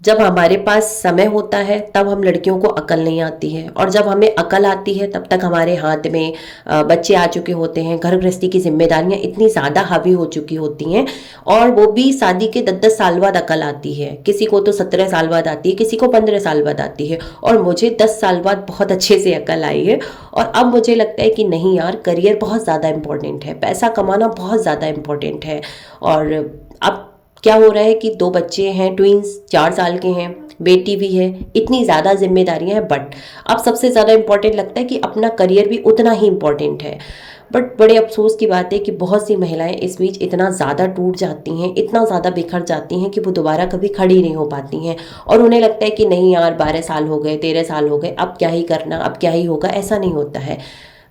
जब हमारे पास समय होता है तब हम लड़कियों को अकल नहीं आती है, और जब हमें अकल आती है तब तक हमारे हाथ में बच्चे आ चुके होते हैं, घर गृहस्थी की जिम्मेदारियां इतनी ज़्यादा हावी हो चुकी होती हैं। और वो भी शादी के 10-10 साल बाद अकल आती है, किसी को तो 17 साल बाद आती है, किसी को 15 साल बाद आती है, और मुझे 10 साल बाद बहुत अच्छे से अकल आई है। और अब मुझे लगता है कि नहीं यार, करियर बहुत ज़्यादा इंपॉर्टेंट है, पैसा कमाना बहुत ज़्यादा इंपॉर्टेंट है। और अब क्या हो रहा है कि दो बच्चे हैं, ट्विंस, 4 साल के हैं, बेटी भी है, इतनी ज़्यादा जिम्मेदारियां हैं, बट अब सबसे ज़्यादा इम्पोर्टेंट लगता है कि अपना करियर भी उतना ही इम्पोर्टेंट है। बट बड़े अफसोस की बात है कि बहुत सी महिलाएं इस बीच इतना ज़्यादा टूट जाती हैं, इतना ज़्यादा बिखर जाती हैं कि वो दोबारा कभी खड़ी नहीं हो पाती हैं। और उन्हें लगता है कि नहीं यार, 12 साल हो गए, 13 साल हो गए, अब क्या ही करना, अब क्या ही होगा। ऐसा नहीं होता है।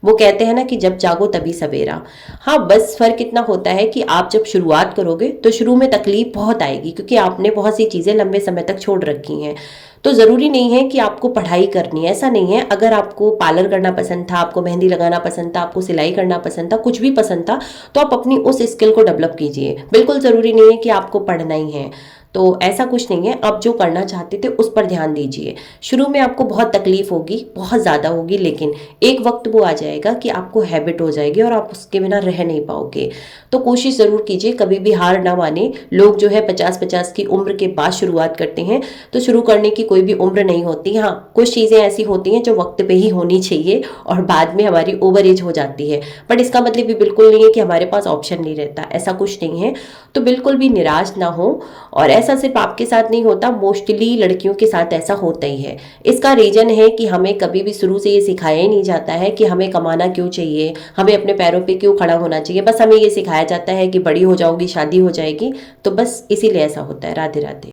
वो कहते हैं ना कि जब जागो तभी सवेरा। हाँ, बस फर्क इतना होता है कि आप जब शुरुआत करोगे तो शुरू में तकलीफ बहुत आएगी, क्योंकि आपने बहुत सी चीज़ें लंबे समय तक छोड़ रखी हैं। तो ज़रूरी नहीं है कि आपको पढ़ाई करनी है, ऐसा नहीं है। अगर आपको पार्लर करना पसंद था, आपको मेहंदी लगाना पसंद था, आपको सिलाई करना पसंद था, कुछ भी पसंद था, तो आप अपनी उस स्किल को डेवलप कीजिए। बिल्कुल ज़रूरी नहीं है कि आपको पढ़ना ही है। तो ऐसा कुछ नहीं है, आप जो करना चाहते थे उस पर ध्यान दीजिए। शुरू में आपको बहुत तकलीफ होगी, बहुत ज़्यादा होगी, लेकिन एक वक्त वो आ जाएगा कि आपको हैबिट हो जाएगी और आप उसके बिना रह नहीं पाओगे। तो कोशिश ज़रूर कीजिए, कभी भी हार ना माने। लोग जो है 50-50 की उम्र के बाद शुरुआत करते हैं, तो शुरू करने की कोई भी उम्र नहीं होती। हाँ, कुछ चीज़ें ऐसी होती हैं जो वक्त पे ही होनी चाहिए और बाद में हमारी ओवर एज हो जाती है। बट इसका मतलब भी बिल्कुल नहीं है कि हमारे पास ऑप्शन नहीं रहता, ऐसा कुछ नहीं है। तो बिल्कुल भी निराश ना हो। और ऐसा सिर्फ आपके साथ नहीं होता, मोस्टली लड़कियों के साथ ऐसा होता ही है। इसका रीजन है कि हमें कभी भी शुरू से ये सिखाया ही नहीं जाता है कि हमें कमाना क्यों चाहिए, हमें अपने पैरों पे क्यों खड़ा होना चाहिए। बस हमें ये सिखाया जाता है कि बड़ी हो जाओगी, शादी हो जाएगी, तो बस इसीलिए ऐसा होता है। राधे राधे।